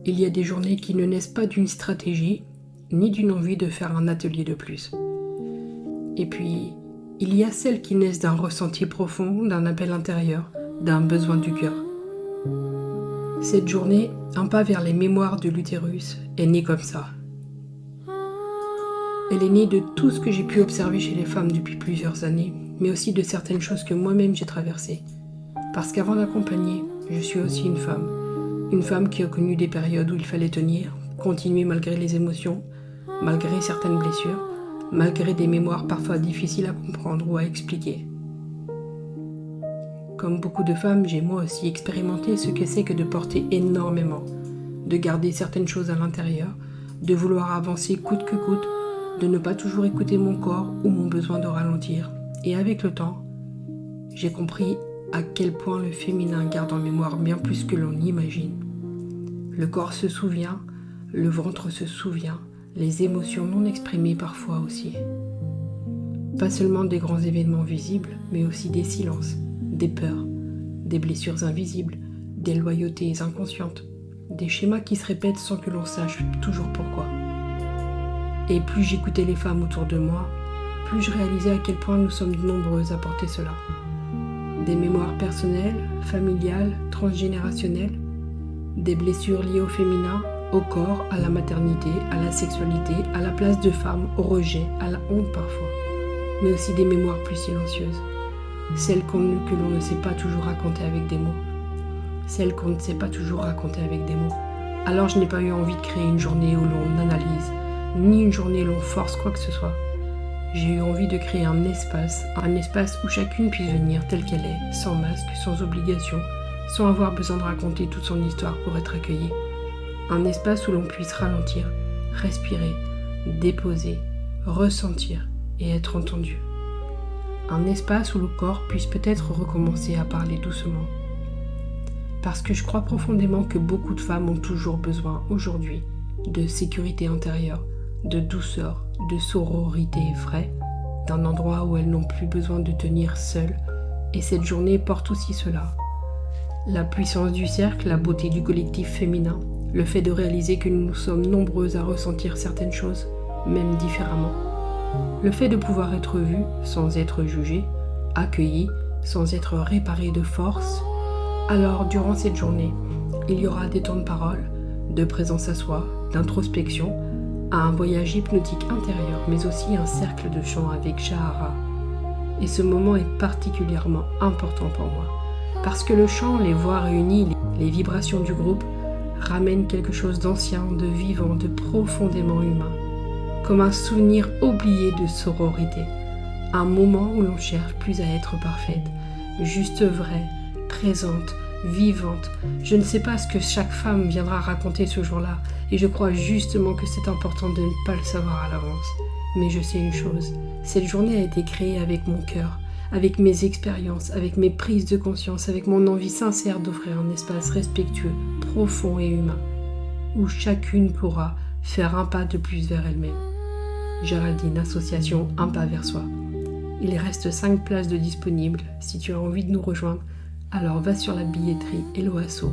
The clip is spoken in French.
Il y a des journées qui ne naissent pas d'une stratégie, ni d'une envie de faire un atelier de plus. Et puis, il y a celles qui naissent d'un ressenti profond, d'un appel intérieur, d'un besoin du cœur. Cette journée, un pas vers les mémoires de l'utérus, est née comme ça. Elle est née de tout ce que j'ai pu observer chez les femmes depuis plusieurs années, mais aussi de certaines choses que moi-même j'ai traversées. Parce qu'avant d'accompagner, je suis aussi une femme qui a connu des périodes où il fallait tenir, continuer malgré les émotions, malgré certaines blessures, malgré des mémoires parfois difficiles à comprendre ou à expliquer. Comme beaucoup de femmes, j'ai moi aussi expérimenté ce que c'est que de porter énormément, de garder certaines choses à l'intérieur, de vouloir avancer coûte que coûte, de ne pas toujours écouter mon corps ou mon besoin de ralentir. Et avec le temps, j'ai compris à quel point le féminin garde en mémoire bien plus que l'on imagine. Le corps se souvient, le ventre se souvient, les émotions non exprimées parfois aussi. Pas seulement des grands événements visibles, mais aussi des silences, des peurs, des blessures invisibles, des loyautés inconscientes, des schémas qui se répètent sans que l'on sache toujours pourquoi. Et plus j'écoutais les femmes autour de moi, plus je réalisais à quel point nous sommes nombreuses à porter cela. Des mémoires personnelles, familiales, transgénérationnelles, des blessures liées au féminin, au corps, à la maternité, à la sexualité, à la place de femme, au rejet, à la honte parfois, mais aussi des mémoires plus silencieuses, celles que l'on ne sait pas toujours raconter avec des mots, celles qu'on ne sait pas toujours raconter avec des mots. Alors je n'ai pas eu envie de créer une journée où l'on analyse, ni une journée où l'on force quoi que ce soit. J'ai eu envie de créer un espace où chacune puisse venir telle qu'elle est, sans masque, sans obligation, sans avoir besoin de raconter toute son histoire pour être accueillie. Un espace où l'on puisse ralentir, respirer, déposer, ressentir et être entendu. Un espace où le corps puisse peut-être recommencer à parler doucement. Parce que je crois profondément que beaucoup de femmes ont toujours besoin aujourd'hui de sécurité intérieure, de douceur, de sororité vrai, d'un endroit où elles n'ont plus besoin de tenir seules. Et cette journée porte aussi cela. La puissance du cercle, la beauté du collectif féminin, le fait de réaliser que nous sommes nombreuses à ressentir certaines choses, même différemment. Le fait de pouvoir être vues sans être jugées, accueillies sans être réparées de force. Alors, durant cette journée, il y aura des temps de parole, de présence à soi, d'introspection, à un voyage hypnotique intérieur, mais aussi un cercle de chant avec Shahara. Et ce moment est particulièrement important pour moi, parce que le chant, les voix réunies, les vibrations du groupe, ramènent quelque chose d'ancien, de vivant, de profondément humain, comme un souvenir oublié de sororité, un moment où l'on cherche plus à être parfaite, juste vraie, présente, vivante. Je ne sais pas ce que chaque femme viendra raconter ce jour-là, et je crois justement que c'est important de ne pas le savoir à l'avance. Mais je sais une chose, cette journée a été créée avec mon cœur, avec mes expériences, avec mes prises de conscience, avec mon envie sincère d'offrir un espace respectueux, profond et humain, où chacune pourra faire un pas de plus vers elle-même. Géraldine, association Un pas vers soi. Il reste 5 places de disponibles. Si tu as envie de nous rejoindre, alors va sur la billetterie Hello Asso